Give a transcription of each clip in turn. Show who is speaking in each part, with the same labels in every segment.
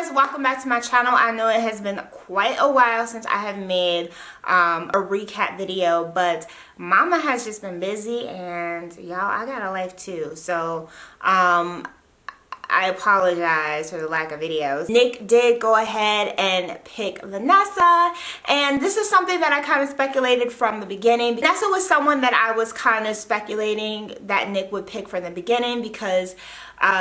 Speaker 1: guys, welcome back to my channel. I know it has been quite a while since I have made a recap video, but mama has just been busy and y'all, I got a life too. So I apologize for the lack of videos. Nick did go ahead and pick Vanessa, and this is something that I kind of speculated from the beginning. Vanessa was someone that I was kind of speculating that Nick would pick from the beginning because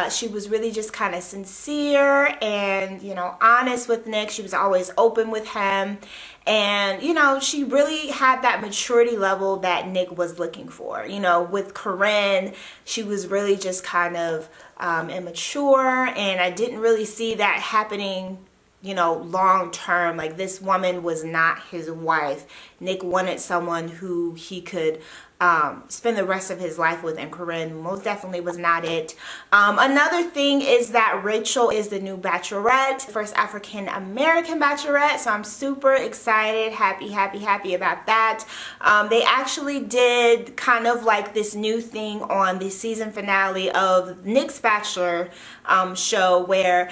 Speaker 1: she was really just kind of sincere and, you know, honest with Nick. She was always open with him, and, you know, she really had that maturity level that Nick was looking for. You know, with Corinne, she was really just kind of immature, and I didn't really see that happening, you know, long term. Like, this woman was not his wife. Nick wanted someone who he could spend the rest of his life with, and Corinne most definitely was not it. Another thing is that Rachel is the new Bachelorette, first African American Bachelorette, so I'm super excited, happy about that. They actually did kind of like this new thing on the season finale of Nick's Bachelor show, where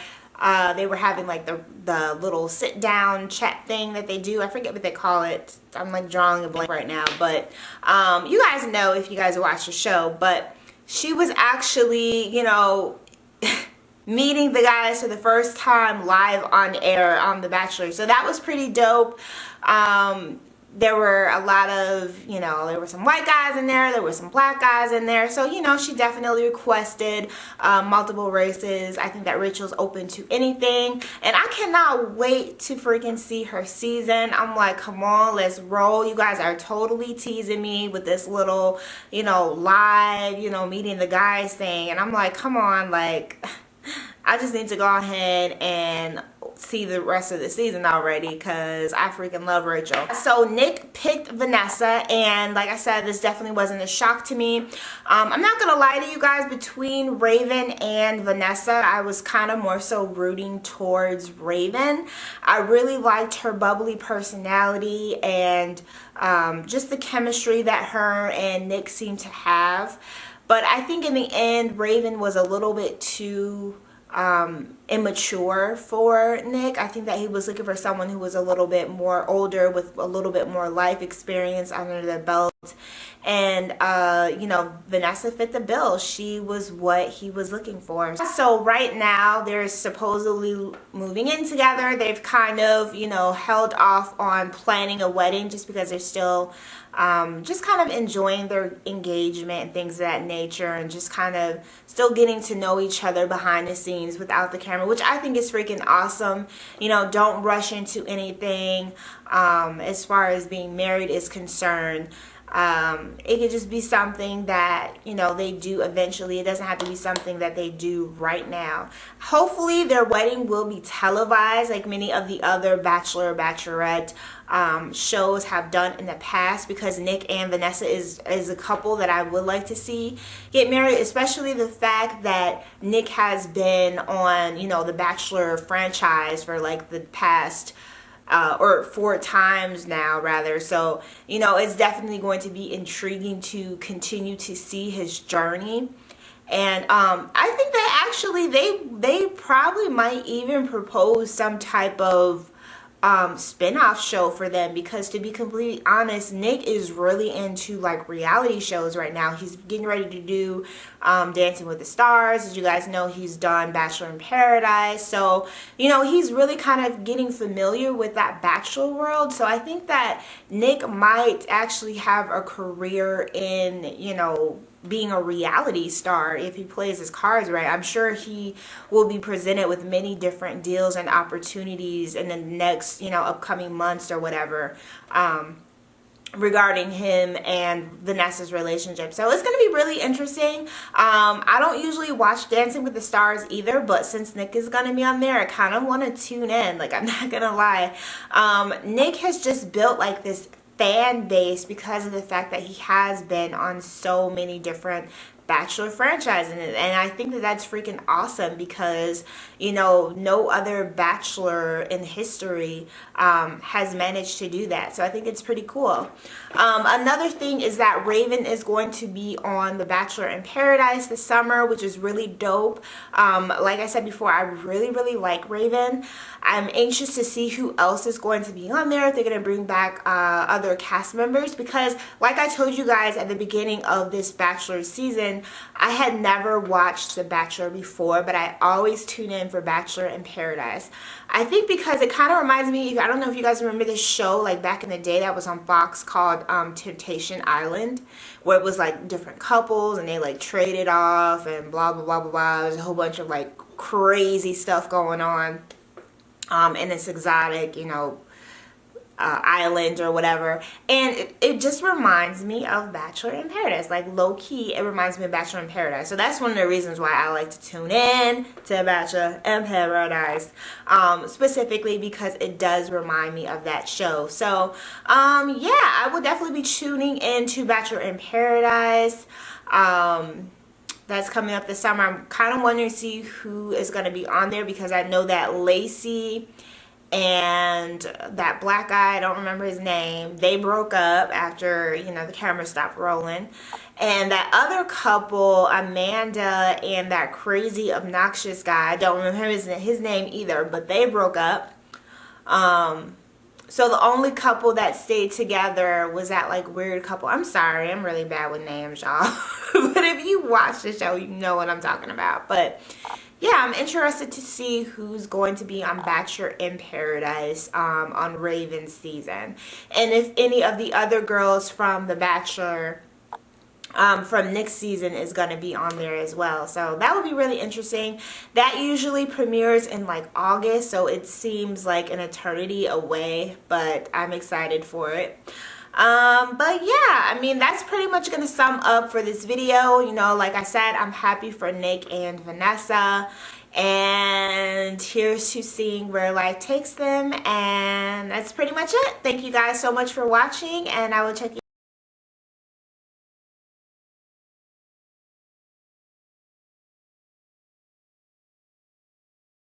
Speaker 1: they were having like the little sit down chat thing that they do. I forget what they call it. I'm like drawing a blank right now, but you guys know if you guys watch the show. But she was actually, you know, meeting the guys for the first time live on air on The Bachelor, so that was pretty dope. There were a lot of, you know, there were some white guys in there were some black guys in there, so, you know, she definitely requested multiple races. I think that Rachel's open to anything, and I cannot wait to freaking see her season. I'm like, come on, let's roll. You guys are totally teasing me with this little, you know, live, you know, meeting the guys thing, and I'm like, come on, like, I just need to go ahead and see the rest of the season already, because I freaking love Rachel. So Nick picked Vanessa, and like I said, this definitely wasn't a shock to me. I'm not gonna lie to you guys, between Raven and Vanessa, I was kind of more so rooting towards Raven. I really liked her bubbly personality and just the chemistry that her and Nick seemed to have. But I think in the end, Raven was a little bit too immature for Nick. I think that he was looking for someone who was a little bit more older, with a little bit more life experience under their belt. And you know, Vanessa fit the bill. She was what he was looking for. So right now they're supposedly moving in together. They've kind of, you know, held off on planning a wedding just because they're still just kind of enjoying their engagement and things of that nature, and just kind of still getting to know each other behind the scenes without the camera, which I think is freaking awesome. You know, don't rush into anything as far as being married is concerned. It could just be something that, you know, they do eventually. It doesn't have to be something that they do right now. Hopefully their wedding will be televised like many of the other Bachelor or Bachelorette shows have done in the past, because Nick and Vanessa is a couple that I would like to see get married, especially the fact that Nick has been on, you know, the Bachelor franchise for like the past or 4 times now rather. So, you know, it's definitely going to be intriguing to continue to see his journey. And I think that actually they probably might even propose some type of spin-off show for them, because to be completely honest, Nick is really into like reality shows right now. He's getting ready to do Dancing with the Stars. As you guys know, he's done Bachelor in Paradise, so, you know, he's really kind of getting familiar with that Bachelor world. So I think that Nick might actually have a career in, you know, being a reality star if he plays his cards right. I'm sure he will be presented with many different deals and opportunities in the next, you know, upcoming months or whatever, regarding him and Vanessa's relationship. So it's going to be really interesting. I don't usually watch Dancing with the Stars either, but since Nick is going to be on there, I kind of want to tune in. Like, I'm not going to lie. Nick has just built like this fan base because of the fact that he has been on so many different Bachelor franchise in it, and I think that that's freaking awesome because, you know, no other Bachelor in history has managed to do that. So I think it's pretty cool. Another thing is that Raven is going to be on The Bachelor in Paradise this summer, which is really dope. Like I said before, I really like Raven. I'm anxious to see who else is going to be on there, if they're going to bring back other cast members, because like I told you guys at the beginning of this Bachelor season, I had never watched The Bachelor before, but I always tune in for Bachelor in Paradise. I think because it kind of reminds me, I don't know if you guys remember this show like back in the day that was on Fox called Temptation Island, where it was like different couples and they like traded off and blah blah blah blah blah. There's a whole bunch of like crazy stuff going on in this exotic, you know, island or whatever, and it just reminds me of Bachelor in Paradise. Like low-key, it reminds me of Bachelor in Paradise. So that's one of the reasons why I like to tune in to Bachelor in Paradise, specifically because it does remind me of that show. So yeah, I will definitely be tuning into Bachelor in Paradise. That's coming up this summer. I'm kind of wondering to see who is going to be on there, because I know that Lacey and that black guy, I don't remember his name, they broke up after, you know, the camera stopped rolling. And that other couple, Amanda and that crazy obnoxious guy, I don't remember his name either, but they broke up. So the only couple that stayed together was that like weird couple. I'm sorry, I'm really bad with names, y'all. But if you watch the show, you know what I'm talking about. But yeah, I'm interested to see who's going to be on Bachelor in Paradise on Raven's season. And if any of the other girls from The Bachelor from Nick's season is going to be on there as well. So that would be really interesting. That usually premieres in like August, so it seems like an eternity away, but I'm excited for it. But yeah, I mean, that's pretty much going to sum up for this video. You know, like I said, I'm happy for Nick and Vanessa, and here's to seeing where life takes them, and that's pretty much it. Thank you guys so much for watching, and I will check you